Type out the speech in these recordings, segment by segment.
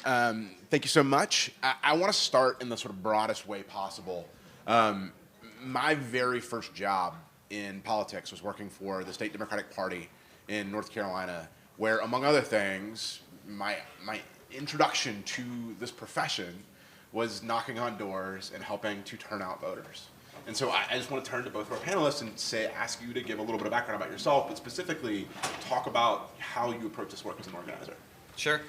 Thank you so much. I want to start in the sort of broadest way possible. My very first job in politics was working for the state Democratic Party in North Carolina, where, among other things, my introduction to this profession was knocking on doors and helping to turn out voters. And so I just want to turn to both of our panelists and ask you to give a little bit of background about yourself, but specifically talk about how you approach this work as an organizer. Sure.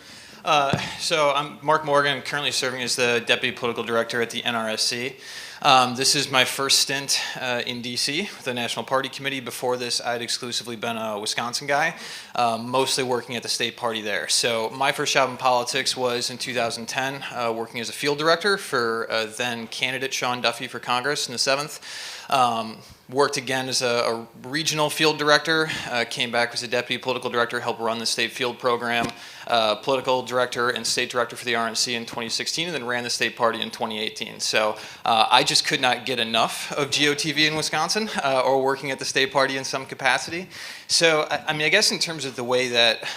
So I'm Mark Morgan, currently serving as the Deputy Political Director at the NRSC. This is my first stint in DC, the National Party Committee. Before this, I'd exclusively been a Wisconsin guy, mostly working at the state party there. So my first job in politics was in 2010, working as a field director for then candidate Sean Duffy for Congress in the 7th. Worked again as a regional field director, came back as a deputy political director, helped run the state field program, political director and state director for the RNC in 2016, and then ran the state party in 2018. So I just could not get enough of GoTV in Wisconsin or working at the state party in some capacity. So, I mean, I guess in terms of the way that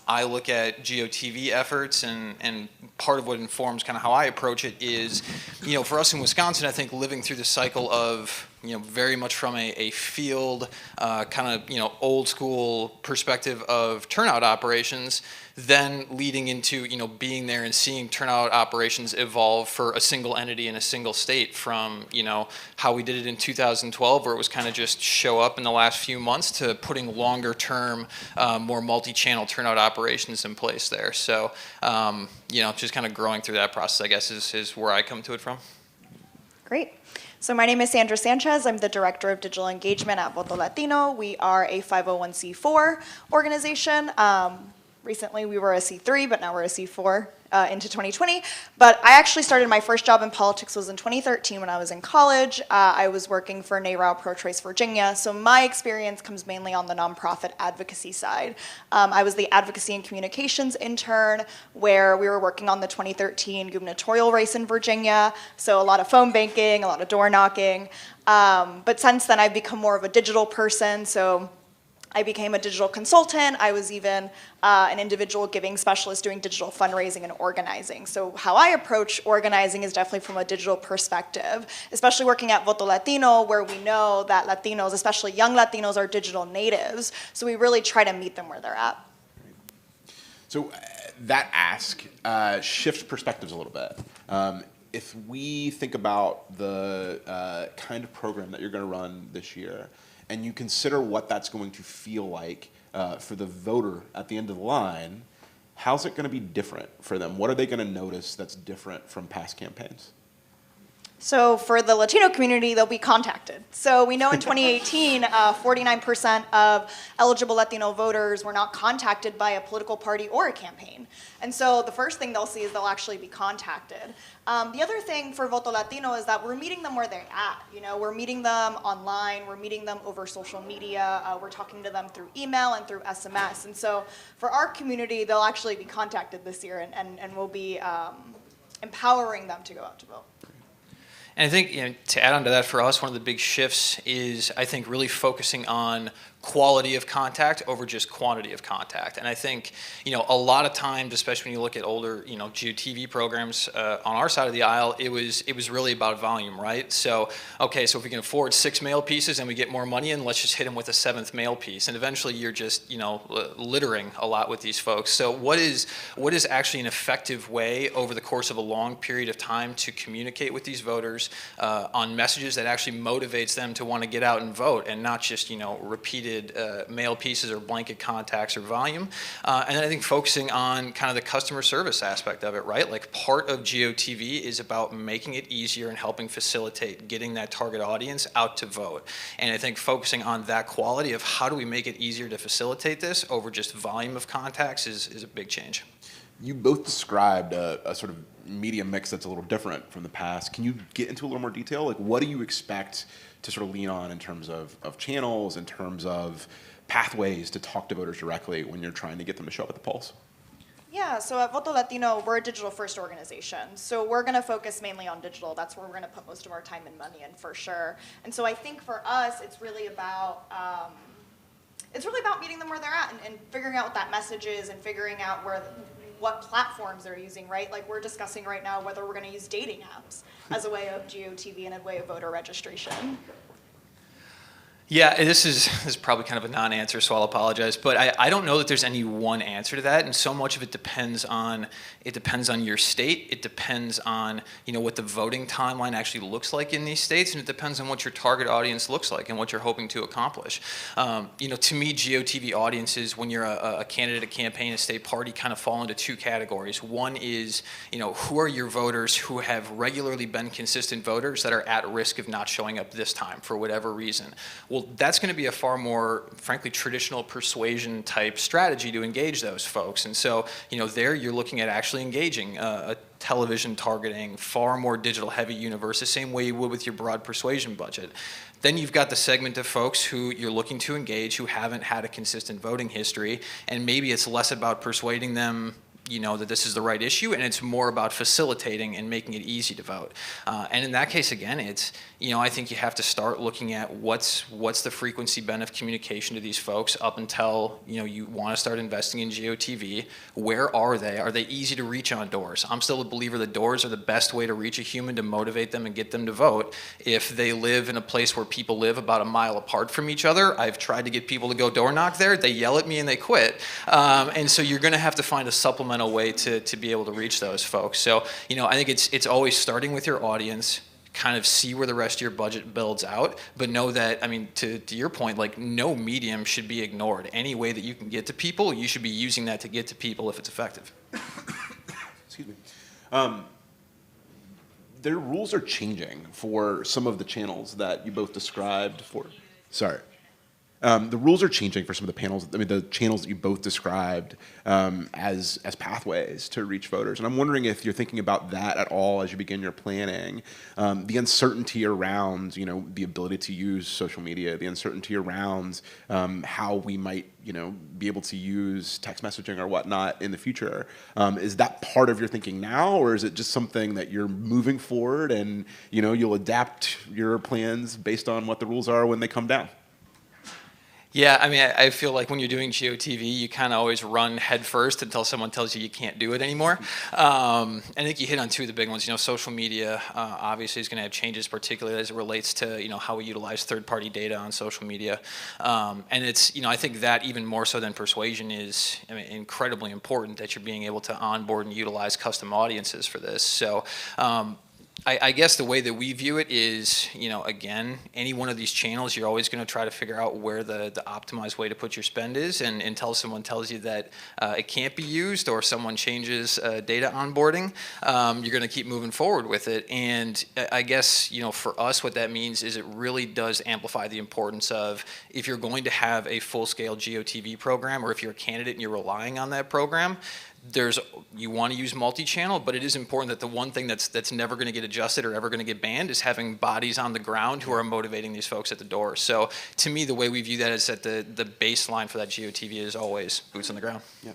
I look at GoTV efforts and part of what informs kind of how I approach it is, you know, for us in Wisconsin, I think living through the cycle of, you know, very much from a field kind of, you know, old school perspective of turnout operations, then leading into, you know, being there and seeing turnout operations evolve for a single entity in a single state from, you know, how we did it in 2012, where it was kind of just show up in the last few months, to putting longer term, more multi-channel turnout operations in place there. So, you know, just kind of growing through that process, I guess, is where I come to it from. Great. So my name is Sandra Sanchez. I'm the Director of Digital Engagement at Voto Latino. We are a 501c4 organization. Recently we were a C3, but now we're a C4 into 2020. But I actually started my first job in politics was in 2013 when I was in college. I was working for NARAL Pro-Choice Virginia. So my experience comes mainly on the nonprofit advocacy side. I was the advocacy and communications intern, where we were working on the 2013 gubernatorial race in Virginia. So a lot of phone banking, a lot of door knocking. But since then I've become more of a digital person. So I became a digital consultant. I was even an individual giving specialist doing digital fundraising and organizing. So how I approach organizing is definitely from a digital perspective, especially working at Voto Latino, where we know that Latinos, especially young Latinos, are digital natives. So we really try to meet them where they're at. So that ask shifts perspectives a little bit. If we think about the kind of program that you're going to run this year, and you consider what that's going to feel like for the voter at the end of the line, how's it going to be different for them? What are they going to notice that's different from past campaigns? So for the Latino community, they'll be contacted. So we know in 2018, 49% of eligible Latino voters were not contacted by a political party or a campaign. And so the first thing they'll see is they'll actually be contacted. The other thing for Voto Latino is that we're meeting them where they're at. You know, we're meeting them online, we're meeting them over social media, we're talking to them through email and through SMS. And so for our community, they'll actually be contacted this year, and we'll be empowering them to go out to vote. And I think, you know, to add on to that, for us, one of the big shifts is, I think, really focusing on quality of contact over just quantity of contact. And I think, you know, a lot of times, especially when you look at older, you know, GoTV programs on our side of the aisle, it was really about volume, right? So, okay, so if we can afford 6 mail pieces and we get more money in, let's just hit them with a 7th mail piece. And eventually you're just, you know, littering a lot with these folks. So what is actually an effective way over the course of a long period of time to communicate with these voters on messages that actually motivates them to want to get out and vote, and not just, you know, repeated mail pieces or blanket contacts or volume. And then I think focusing on kind of the customer service aspect of it, right? Like, part of GoTV is about making it easier and helping facilitate getting that target audience out to vote. And I think focusing on that quality of how do we make it easier to facilitate this over just volume of contacts is a big change. You both described a sort of media mix that's a little different from the past. Can you get into a little more detail? Like, what do you expect to sort of lean on in terms of channels, in terms of pathways to talk to voters directly when you're trying to get them to show up at the polls? Yeah, so at Voto Latino, we're a digital-first organization. So we're going to focus mainly on digital. That's where we're going to put most of our time and money in, for sure. And so I think for us, it's really about meeting them where they're at, and figuring out what that message is, and figuring out what platforms they're using, right? Like we're discussing right now whether we're going to use dating apps as a way of GOTV and a way of voter registration. Yeah, this is probably kind of a non-answer, so I'll apologize. But I don't know that there's any one answer to that, and so much of it depends on your state. It depends on what the voting timeline actually looks like in these states, and it depends on what your target audience looks like and what you're hoping to accomplish. To me, GOTV audiences, when you're a candidate, a campaign, a state party, kind of fall into two categories. One is who are your voters who have regularly been consistent voters that are at risk of not showing up this time for whatever reason. Well, that's going to be a far more, frankly, traditional persuasion type strategy to engage those folks. And so, there you're looking at actually engaging a television targeting, far more digital heavy universe, the same way you would with your broad persuasion budget. Then you've got the segment of folks who you're looking to engage who haven't had a consistent voting history, and maybe it's less about persuading them that this is the right issue, and it's more about facilitating and making it easy to vote. And in that case, again, it's I think you have to start looking at what's the frequency been of communication to these folks up until you want to start investing in GOTV. Where are they? Are they easy to reach on doors? I'm still a believer that doors are the best way to reach a human to motivate them and get them to vote. If they live in a place where people live about a mile apart from each other, I've tried to get people to go door knock there. They yell at me and they quit. And so you're going to have to find a supplemental way to be able to reach those folks. So, I think it's always starting with your audience, kind of see where the rest of your budget builds out, but know that, to your point, like no medium should be ignored. Any way that you can get to people, you should be using that to get to people if it's effective. Excuse me. Their rules are changing for some of the channels that you both described for. Sorry. The rules are changing for some of the channels that you both described as pathways to reach voters. And I'm wondering if you're thinking about that at all as you begin your planning. The uncertainty around, the ability to use social media, the uncertainty around how we might, be able to use text messaging or whatnot in the future. Is that part of your thinking now, or is it just something that you're moving forward and, you'll adapt your plans based on what the rules are when they come down? Yeah, I feel like when you're doing GOTV, you kind of always run head first until someone tells you can't do it anymore. I think you hit on two of the big ones. Social media obviously is going to have changes, particularly as it relates to how we utilize third-party data on social media. And it's I think that even more so than persuasion is incredibly important that you're being able to onboard and utilize custom audiences for this. So. I guess the way that we view it is, again, any one of these channels, you're always going to try to figure out where the optimized way to put your spend is, and until someone tells you that it can't be used or someone changes data onboarding, you're going to keep moving forward with it. And I guess, for us, what that means is it really does amplify the importance of if you're going to have a full-scale GOTV program, or if you're a candidate and you're relying on that program, you want to use multi-channel, but it is important that the one thing that's never going to get adjusted or ever going to get banned is having bodies on the ground who are motivating these folks at the door. So to me, the way we view that is that the baseline for that GOTV is always boots on the ground. Yeah.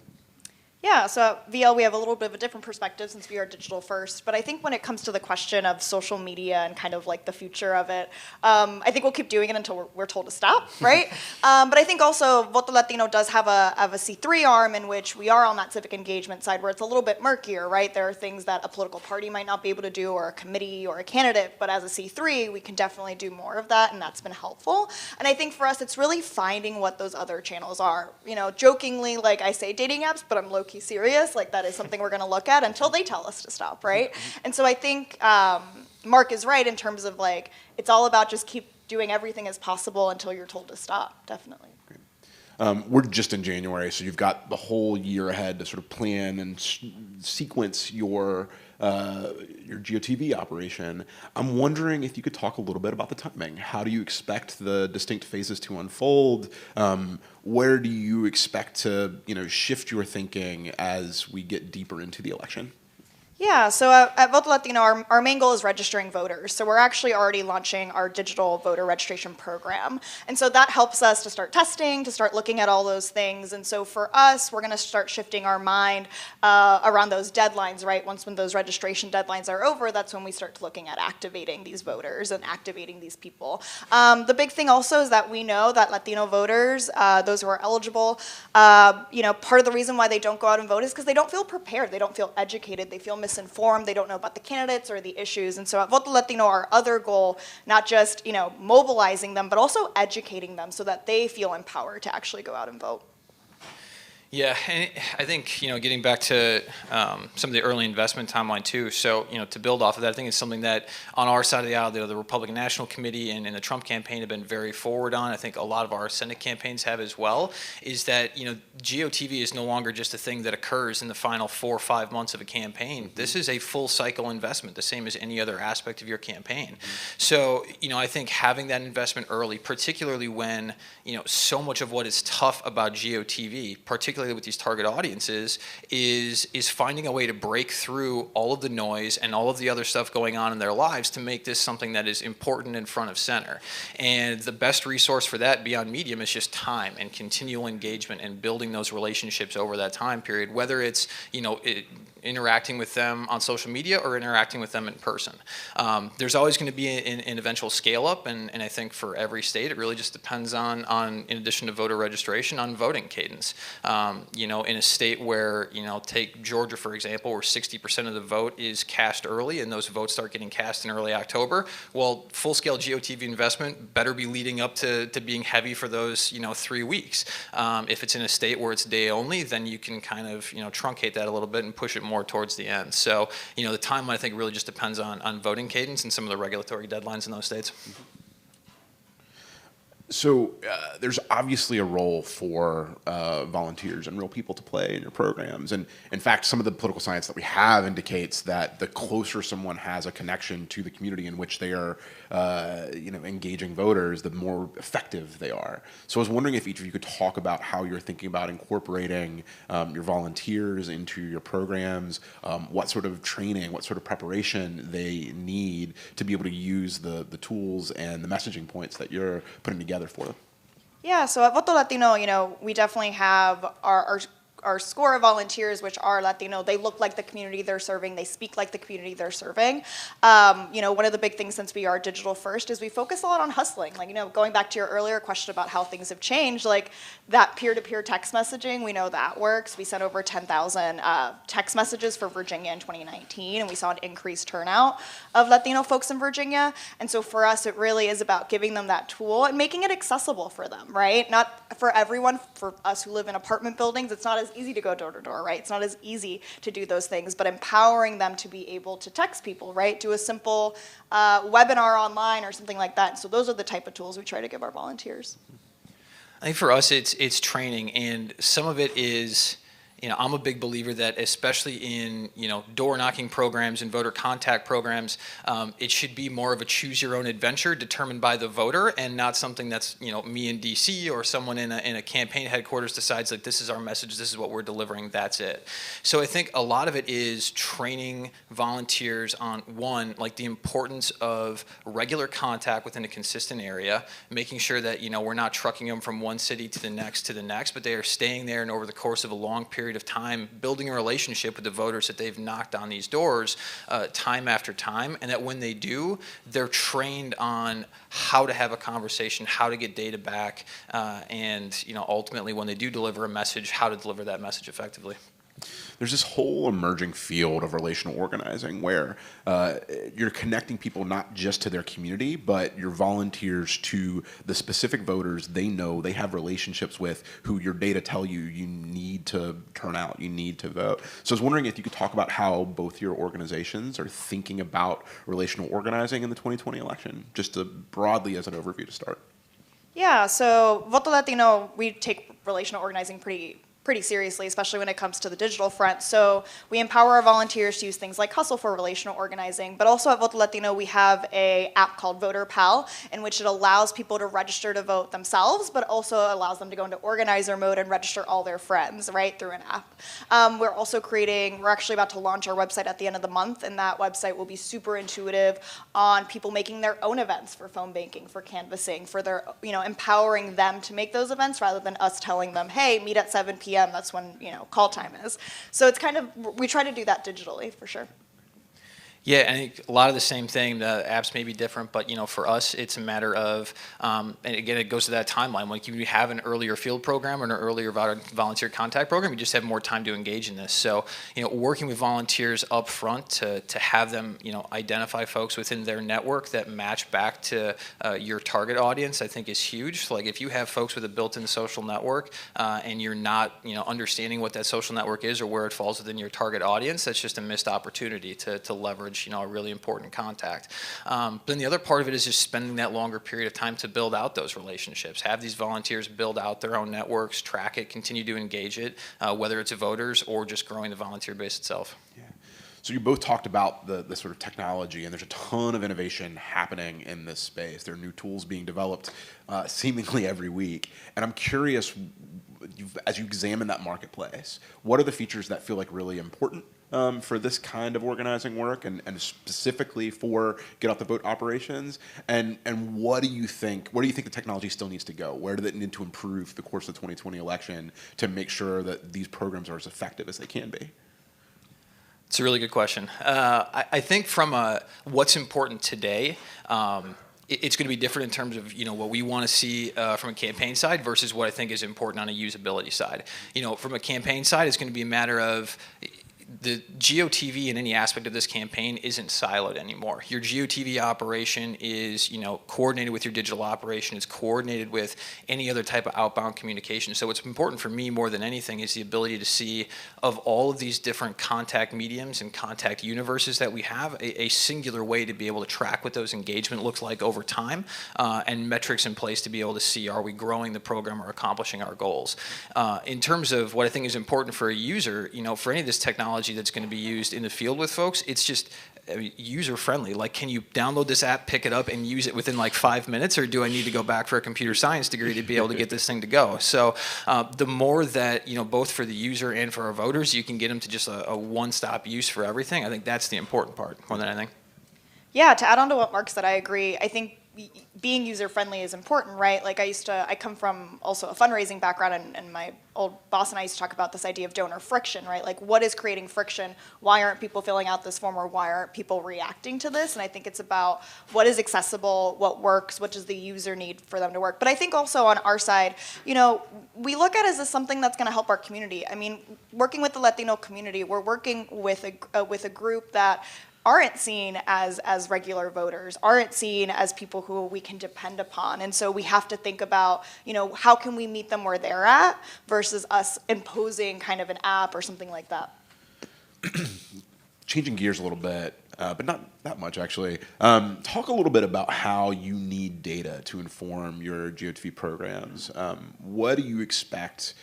Yeah, so at VL we have a little bit of a different perspective since we are digital first, but I think when it comes to the question of social media and kind of like the future of it, I think we'll keep doing it until we're told to stop, right? But I think also Voto Latino does have a C3 arm in which we are on that civic engagement side where it's a little bit murkier, right? There are things that a political party might not be able to do, or a committee or a candidate, but as a C3 we can definitely do more of that, and that's been helpful. And I think for us it's really finding what those other channels are. Jokingly, like I say dating apps, but I'm low-key serious, like that is something we're going to look at until they tell us to stop, right? And so I think Mark is right in terms of like it's all about just keep doing everything as possible until you're told to stop, definitely. We're just in January, so you've got the whole year ahead to sort of plan and sequence your GOTV operation. I'm wondering if you could talk a little bit about the timing. How do you expect the distinct phases to unfold? Where do you expect to shift your thinking as we get deeper into the election? Yeah, so at Voto Latino, our main goal is registering voters. So we're actually already launching our digital voter registration program. And so that helps us to start testing, to start looking at all those things. And so for us, we're going to start shifting our mind around those deadlines, right? When those registration deadlines are over, that's when we start looking at activating these voters and activating these people. The big thing also is that we know that Latino voters, those who are eligible, part of the reason why they don't go out and vote is because they don't feel prepared, they don't feel educated, they feel misinformed, they don't know about the candidates or the issues. And so at Voto Latino, our other goal, not just mobilizing them, but also educating them so that they feel empowered to actually go out and vote. Yeah, and I think, getting back to some of the early investment timeline too, so, to build off of that, I think it's something that on our side of the aisle, the Republican National Committee and the Trump campaign have been very forward on. I think a lot of our Senate campaigns have as well, is that, GOTV is no longer just a thing that occurs in the final 4 or 5 months of a campaign. This is a full cycle investment, the same as any other aspect of your campaign. So, I think having that investment early, particularly when, so much of what is tough about GOTV, particularly with these target audiences, is finding a way to break through all of the noise and all of the other stuff going on in their lives to make this something that is important and front of center. And the best resource for that beyond Medium is just time and continual engagement and building those relationships over that time period, whether it's interacting with them on social media or interacting with them in person. There's always going to be an eventual scale up, and I think for every state it really just depends on in addition to voter registration, on voting cadence. In a state where, take Georgia for example, where 60% of the vote is cast early and those votes start getting cast in early October, well, full-scale GOTV investment better be leading up to being heavy for those 3 weeks. If it's in a state where it's day only, then you can kind of truncate that a little bit and push it more towards the end. So, the timeline I think really just depends on voting cadence and some of the regulatory deadlines in those states. So there's obviously a role for volunteers and real people to play in your programs. And in fact, some of the political science that we have indicates that the closer someone has a connection to the community in which they are engaging voters, the more effective they are. So I was wondering if each of you could talk about how you're thinking about incorporating your volunteers into your programs, what sort of training, what sort of preparation they need to be able to use the tools and the messaging points that you're putting together for them. Yeah, so at Voto Latino, we definitely have our score of volunteers, which are Latino. They look like the community they're serving. They speak like the community they're serving. One of the big things, since we are digital first, is we focus a lot on hustling. Going back to your earlier question about how things have changed, like that peer-to-peer text messaging, we know that works. We sent over 10,000 text messages for Virginia in 2019, and we saw an increased turnout of Latino folks in Virginia. And so for us, it really is about giving them that tool and making it accessible for them, right? Not for everyone. For us who live in apartment buildings, it's not as easy to go door to door, right? It's not as easy to do those things, but empowering them to be able to text people, right? Do a simple webinar online or something like that. So those are the type of tools we try to give our volunteers. I think for us, it's training, and some of it is, I'm a big believer that especially in, door knocking programs and voter contact programs, it should be more of a choose your own adventure determined by the voter and not something that's, me in DC or someone in a campaign headquarters decides like this is our message, this is what we're delivering, that's it. So I think a lot of it is training volunteers on one, like the importance of regular contact within a consistent area, making sure that, we're not trucking them from one city to the next, but they are staying there and over the course of a long period of time building a relationship with the voters that they've knocked on these doors time after time, and that when they do, they're trained on how to have a conversation, how to get data back, and ultimately when they do deliver a message, how to deliver that message effectively. There's this whole emerging field of relational organizing where you're connecting people not just to their community, but your volunteers to the specific voters they know they have relationships with, who your data tell you need to turn out, you need to vote. So I was wondering if you could talk about how both your organizations are thinking about relational organizing in the 2020 election, just broadly as an overview to start. Yeah, so Voto Latino, we take relational organizing pretty pretty seriously, especially when it comes to the digital front. So we empower our volunteers to use things like Hustle for relational organizing, but also at Voto Latino, we have an app called Voter Pal, in which it allows people to register to vote themselves, but also allows them to go into organizer mode and register all their friends, right, through an app. We're actually about to launch our website at the end of the month, and that website will be super intuitive on people making their own events for phone banking, for canvassing, for their, empowering them to make those events rather than us telling them, hey, meet at 7 p.m. That's when, call time is. So it's we try to do that digitally for sure. Yeah, I think a lot of the same thing. The apps may be different, but for us, it's a matter of, and again, it goes to that timeline. Like you have an earlier field program or an earlier volunteer contact program, you just have more time to engage in this. So, working with volunteers up front to have them, identify folks within their network that match back to your target audience, I think is huge. Like if you have folks with a built-in social network and you're not, understanding what that social network is or where it falls within your target audience, that's just a missed opportunity to leverage a really important contact. But then the other part of it is just spending that longer period of time to build out those relationships. Have these volunteers build out their own networks, track it, continue to engage it, whether it's voters or just growing the volunteer base itself. Yeah. So you both talked about the sort of technology, and there's a ton of innovation happening in this space. There are new tools being developed seemingly every week. And I'm curious, as you examine that marketplace, what are the features that feel like really important for this kind of organizing work and specifically for get out the vote operations? And what do you think the technology still needs to go? Where does it need to improve the course of the 2020 election to make sure that these programs are as effective as they can be? It's a really good question. I think from what's important today, it's going to be different in terms of what we want to see from a campaign side versus what I think is important on a usability side. From a campaign side, it's going to be a matter of the GoTV in any aspect of this campaign isn't siloed anymore. Your GoTV operation is, coordinated with your digital operation. It's coordinated with any other type of outbound communication. So what's important for me more than anything is the ability to see of all of these different contact mediums and contact universes that we have, a singular way to be able to track what those engagement looks like over time and metrics in place to be able to see, are we growing the program or accomplishing our goals? In terms of what I think is important for a user, for any of this technology that's going to be used in the field with folks, it's just user-friendly. Like, can you download this app, pick it up, and use it within like 5 minutes, or do I need to go back for a computer science degree to be able to get this thing to go? So the more that, both for the user and for our voters, you can get them to just a one-stop use for everything, I think that's the important part more than anything. Yeah, to add on to what Mark said, I agree. I think being user-friendly is important, right? Like I come from also a fundraising background, and my old boss and I used to talk about this idea of donor friction, right? Like, what is creating friction? Why aren't people filling out this form, or why aren't people reacting to this? And I think it's about what is accessible, what works, what does the user need for them to work. But I think also on our side, we look at it as something that's going to help our community. I mean, working with the Latino community, we're working with a group that aren't seen as regular voters, aren't seen as people who we can depend upon. And so we have to think about, how can we meet them where they're at versus us imposing kind of an app or something like that. Changing gears a little bit, but not that much actually. Talk a little bit about how you need data to inform your GoTV programs. What do you expect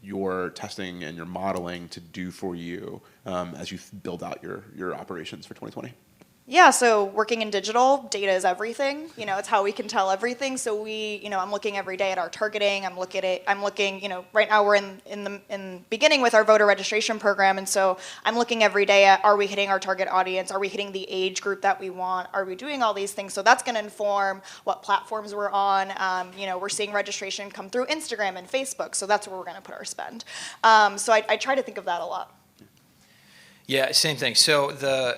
your testing and your modeling to do for you as you build out your operations for 2020? Yeah, so working in digital, data is everything. It's how we can tell everything. So I'm looking every day at our targeting. I'm looking, right now we're in the beginning with our voter registration program, and so I'm looking every day at, are we hitting our target audience? Are we hitting the age group that we want? Are we doing all these things? So that's going to inform what platforms we're on. We're seeing registration come through Instagram and Facebook, so that's where we're going to put our spend. So I try to think of that a lot. Yeah, same thing. So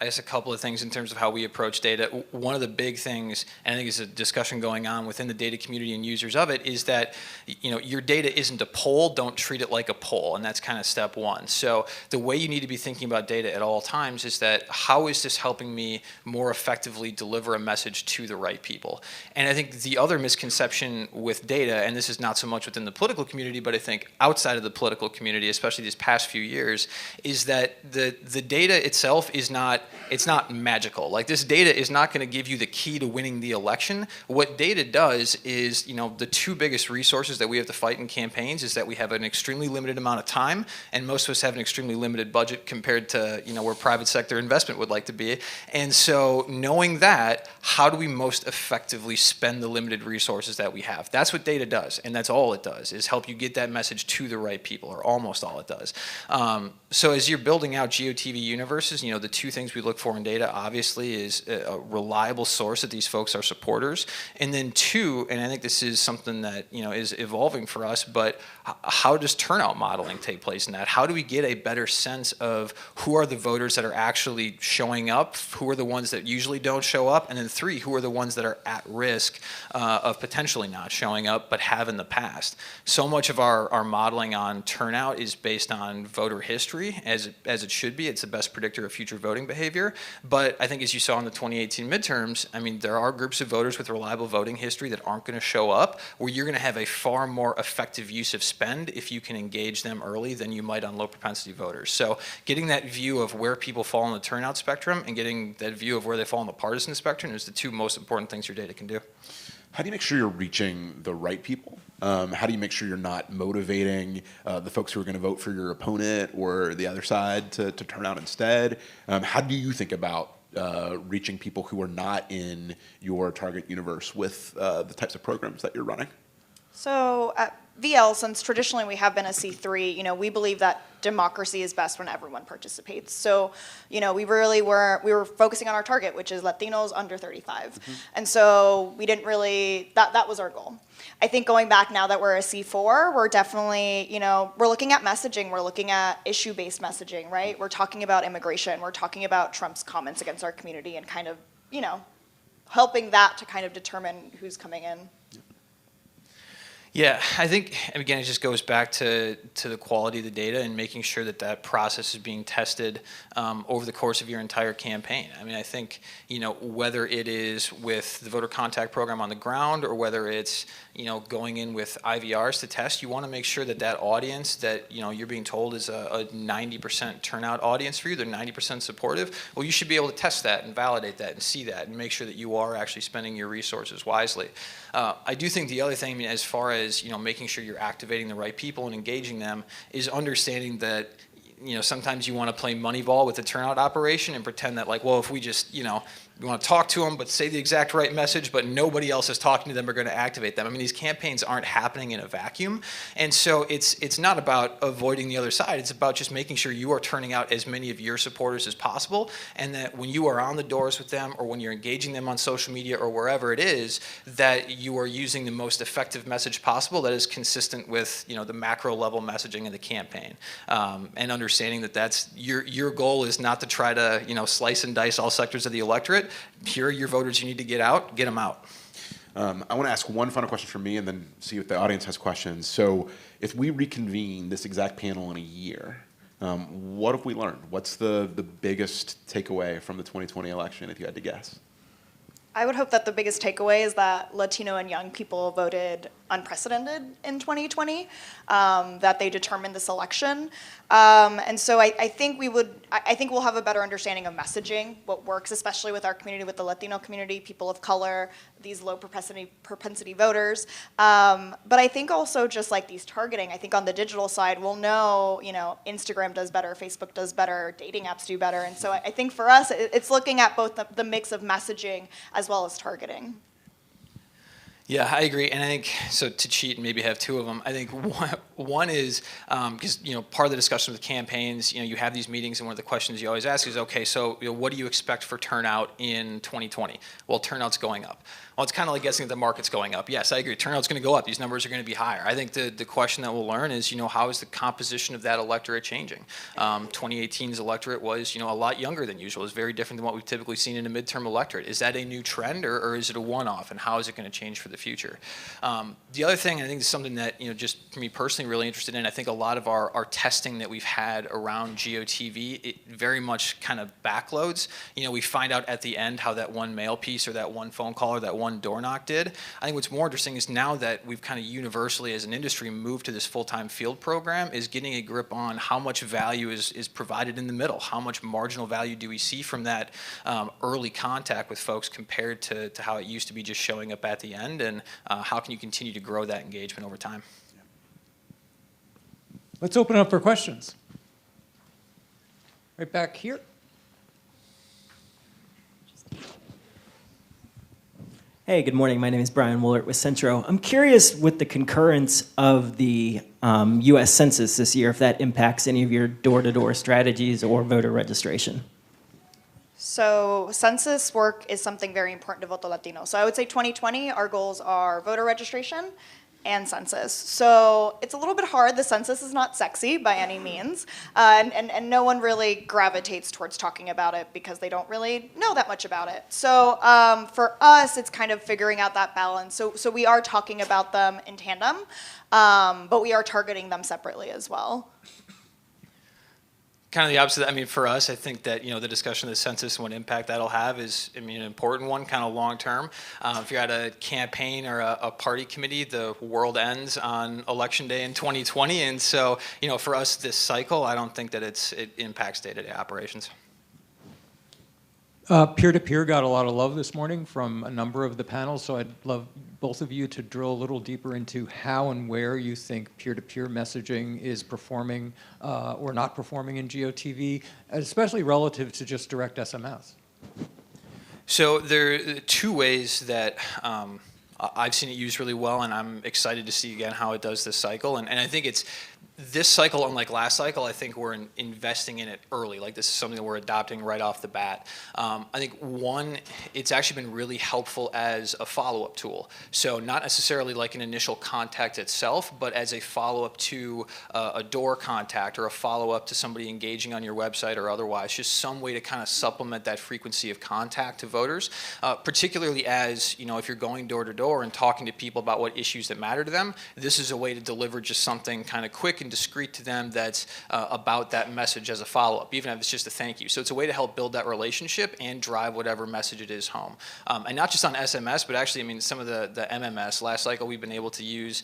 I guess a couple of things in terms of how we approach data. One of the big things, and I think is a discussion going on within the data community and users of it, is that your data isn't a poll. Don't treat it like a poll, and that's kind of step one. So the way you need to be thinking about data at all times is that, how is this helping me more effectively deliver a message to the right people? And I think the other misconception with data, and this is not so much within the political community, but I think outside of the political community, especially these past few years, is that the data itself is not it's not magical. Like, this data is not going to give you the key to winning the election. What data does is, the two biggest resources that we have to fight in campaigns is that we have an extremely limited amount of time, and most of us have an extremely limited budget compared to, where private sector investment would like to be. And so knowing that, how do we most effectively spend the limited resources that we have? That's what data does, and that's all it does, is help you get that message to the right people, or almost all it does. So as you're building out GoTV universes, the two things we look for in data, obviously, is a reliable source that these folks are supporters, and then two, and I think this is something that is evolving for us, but how does turnout modeling take place in that? How do we get a better sense of who are the voters that are actually showing up, who are the ones that usually don't show up, and then three, who are the ones that are at risk of potentially not showing up but have in the past? So much of our modeling on turnout is based on voter history, as it should be. It's the best predictor of future voting behavior. But I think, as you saw in the 2018 midterms, there are groups of voters with reliable voting history that aren't going to show up, where you're going to have a far more effective use of spend if you can engage them early than you might on low propensity voters. So getting that view of where people fall on the turnout spectrum and getting that view of where they fall on the partisan spectrum is the two most important things your data can do. How do you make sure you're reaching the right people? How do you make sure you're not motivating the folks who are going to vote for your opponent or the other side to turn out instead? How do you think about reaching people who are not in your target universe with the types of programs that you're running? So at VL, since traditionally we have been a C3, we believe that democracy is best when everyone participates. So, we were focusing on our target, which is Latinos under 35. Mm-hmm. And so we didn't really, that was our goal. I think going back now that we're a C4, we're definitely, we're looking at messaging, we're looking at issue-based messaging, right? We're talking about immigration, we're talking about Trump's comments against our community and kind of, helping that to kind of determine who's coming in. Yeah, I think, again, it just goes back to the quality of the data and making sure that process is being tested over the course of your entire campaign. I think, whether it is with the voter contact program on the ground or whether it's, going in with IVRs to test, you want to make sure that audience that, you're being told is a 90% turnout audience for you, they're 90% supportive, well, you should be able to test that and validate that and see that and make sure that you are actually spending your resources wisely. I do think the other thing, as far as making sure you're activating the right people and engaging them, is understanding that sometimes you want to play money ball with the turnout operation and pretend that, like, well, if we just we want to talk to them but say the exact right message, but nobody else is talking to them or going to activate them. These campaigns aren't happening in a vacuum, and so it's not about avoiding the other side. It's about just making sure you are turning out as many of your supporters as possible, and that when you are on the doors with them or when you're engaging them on social media or wherever it is, that you are using the most effective message possible that is consistent with the macro level messaging of the campaign, and understanding that that's your goal is not to try to slice and dice all sectors of the electorate. Here are your voters you need to get out, get them out. I want to ask one final question from me and then see if the audience has questions. So if we reconvene this exact panel in a year, what have we learned? What's the biggest takeaway from the 2020 election, if you had to guess? I would hope that the biggest takeaway is that Latino and young people voted unprecedented in 2020, that they determined this election. And so I think we'll have a better understanding of messaging, what works, especially with our community, with the Latino community, people of color, these low propensity voters. But I think also just like these targeting, I think on the digital side, we'll know, Instagram does better, Facebook does better, dating apps do better. And so I think for us, it's looking at both the mix of messaging as well as targeting. Yeah, I agree, and I think, so to cheat and maybe have two of them, I think one is, because, part of the discussion with campaigns, you have these meetings, and one of the questions you always ask is, okay, so, what do you expect for turnout in 2020? Well, turnout's going up. Well, it's kind of like guessing that the market's going up. Yes, I agree, turnout's going to go up. These numbers are going to be higher. I think the question that we'll learn is, how is the composition of that electorate changing? 2018's electorate was, a lot younger than usual. It's very different than what we've typically seen in a midterm electorate. Is that a new trend, or is it a one-off, and how is it going to change for the the future. The other thing, I think, is something that, just for me personally, really interested in. I think a lot of our testing that we've had around GoTV, it very much kind of backloads. We find out at the end how that one mail piece or that one phone call or that one door knock did. I think what's more interesting is now that we've kind of universally as an industry moved to this full-time field program, is getting a grip on how much value is provided in the middle. How much marginal value do we see from that early contact with folks compared to how it used to be just showing up at the end, and how can you continue to grow that engagement over time? Let's open up for questions. Right back here. Hey, good morning. My name is Brian Woolert with Centro. I'm curious, with the concurrence of the U.S. Census this year, if that impacts any of your door-to-door strategies or voter registration. So census work is something very important to Voto Latino. So I would say 2020, our goals are voter registration and census. So it's a little bit hard. The census is not sexy by any means. And no one really gravitates towards talking about it because they don't really know that much about it. So for us, it's kind of figuring out that balance. So we are talking about them in tandem, but we are targeting them separately as well. Kind of the opposite. I mean, for us, I think that, the discussion of the census and what impact that'll have is, an important one, kind of long term. If you're at a campaign or a party committee, the world ends on election day in 2020. And so, for us, this cycle, I don't think that it impacts day-to-day operations. Peer-to-peer got a lot of love this morning from a number of the panels, so I'd love both of you to drill a little deeper into how and where you think peer-to-peer messaging is performing or not performing in GoTV, especially relative to just direct SMS. So there are two ways that I've seen it used really well, and I'm excited to see again how it does this cycle. And I think it's this cycle, unlike last cycle, I think we're investing in it early. Like, this is something that we're adopting right off the bat. I think, one, it's actually been really helpful as a follow-up tool. So not necessarily like an initial contact itself, but as a follow-up to a door contact or a follow-up to somebody engaging on your website or otherwise, just some way to kind of supplement that frequency of contact to voters, particularly as, if you're going door to door and talking to people about what issues that matter to them, this is a way to deliver just something kind of quick and discreet to them that's about that message as a follow-up, even if it's just a thank you. So it's a way to help build that relationship and drive whatever message it is home. And not just on SMS, but actually, some of the MMS, last cycle we've been able to use,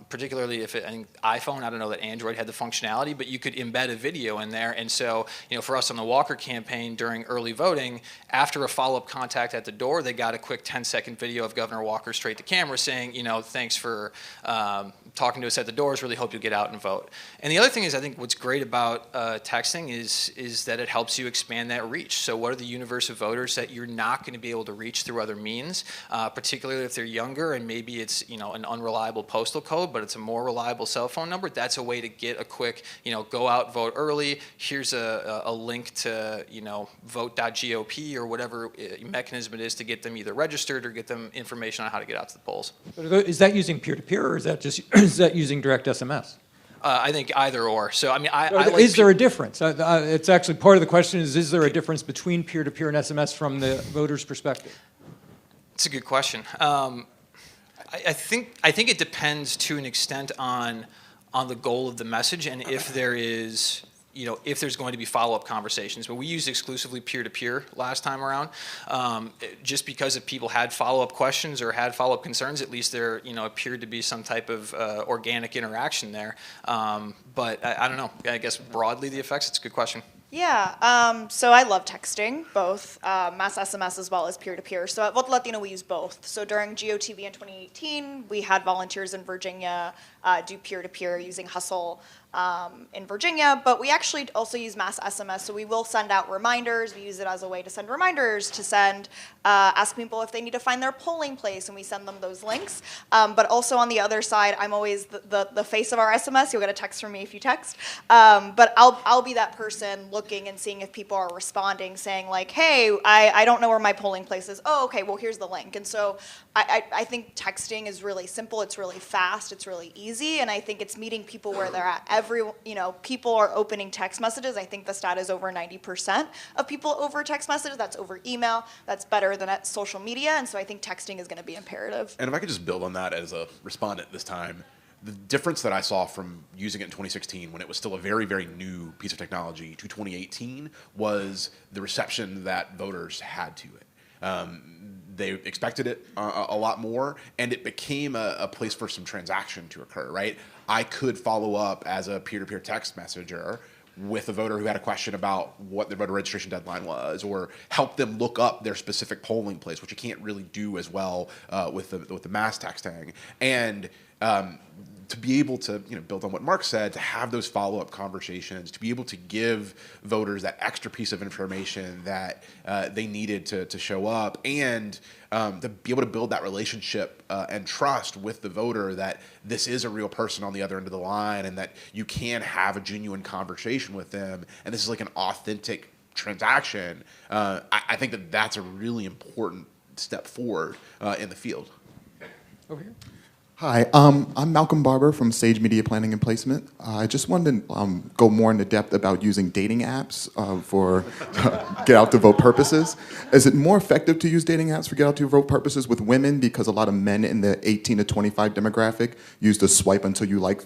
particularly if I think iPhone, I don't know that Android had the functionality, but you could embed a video in there. And so, for us on the Walker campaign during early voting, after a follow-up contact at the door, they got a quick 10-second video of Governor Walker straight to camera saying, thanks for talking to us at the doors, really hope you'll get out and vote. And the other thing is, I think what's great about texting is that it helps you expand that reach. So what are the universe of voters that you're not going to be able to reach through other means, particularly if they're younger and maybe it's an unreliable postal code, but it's a more reliable cell phone number? That's a way to get a quick, go out, vote early. Here's a link to, vote.gop or whatever mechanism it is to get them either registered or get them information on how to get out to the polls. Is that using peer-to-peer, or is that using direct SMS? I think either or. So, is there a difference? It's actually part of the question is there a difference between peer-to-peer and SMS from the voter's perspective? It's a good question. I think it depends to an extent on the goal of the message and if there is, if there's going to be follow-up conversations. But we used exclusively peer-to-peer last time around, just because if people had follow-up questions or had follow-up concerns, at least there, appeared to be some type of organic interaction there. But I don't know. I guess broadly the effects, it's a good question. Yeah, so I love texting, both mass SMS as well as peer-to-peer. So at Voto Latino, we use both. So during GoTV in 2018, we had volunteers in Virginia do peer-to-peer using Hustle in Virginia, but we actually also use mass SMS. So we will send out reminders. We use it as a way to send reminders, to send, ask people if they need to find their polling place, and we send them those links. But also on the other side, I'm always the face of our SMS. You'll get a text from me if you text. But I'll be that person looking looking and seeing if people are responding, saying like, hey, I don't know where my polling place is. Oh, okay, well, here's the link. And so I think texting is really simple. It's really fast. It's really easy. And I think it's meeting people where they're at. People are opening text messages. I think the stat is over 90% of people over text messages. That's over email. That's better than at social media. And so I think texting is going to be imperative. And if I could just build on that as a respondent this time, the difference that I saw from using it in 2016 when it was still a very, very new piece of technology to 2018 was the reception that voters had to it. They expected it a lot more, and it became a place for some transaction to occur, right? I could follow up as a peer-to-peer text messenger with a voter who had a question about what their voter registration deadline was, or help them look up their specific polling place, which you can't really do as well with the mass texting. And to be able to build on what Mark said, to have those follow-up conversations, to be able to give voters that extra piece of information that they needed to show up, and to be able to build that relationship and trust with the voter that this is a real person on the other end of the line, and that you can have a genuine conversation with them, and this is like an authentic transaction. I think that that's a really important step forward in the field. Over here. Hi, I'm Malcolm Barber from Sage Media Planning and Placement. I just wanted to go more into depth about using dating apps for get out to vote purposes. Is it more effective to use dating apps for get out to vote purposes with women, because a lot of men in the 18 to 25 demographic use the swipe until you like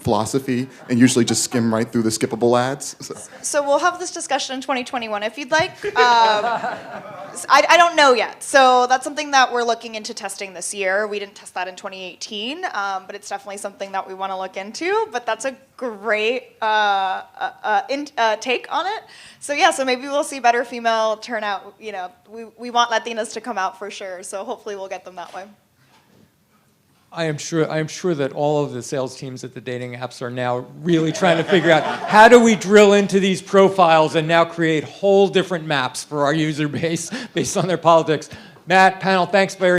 philosophy and usually just skim right through the skippable ads? So we'll have this discussion in 2021 if you'd like. I don't know yet. So that's something that we're looking into testing this year. We didn't test that in 2018, but it's definitely something that we want to look into. But that's a great take on it. So yeah, so maybe we'll see better female turnout. We want Latinas to come out for sure. So hopefully we'll get them that way. I am sure that all of the sales teams at the dating apps are now really trying to figure out how do we drill into these profiles and now create whole different maps for our user base based on their politics. Matt, panel, thanks very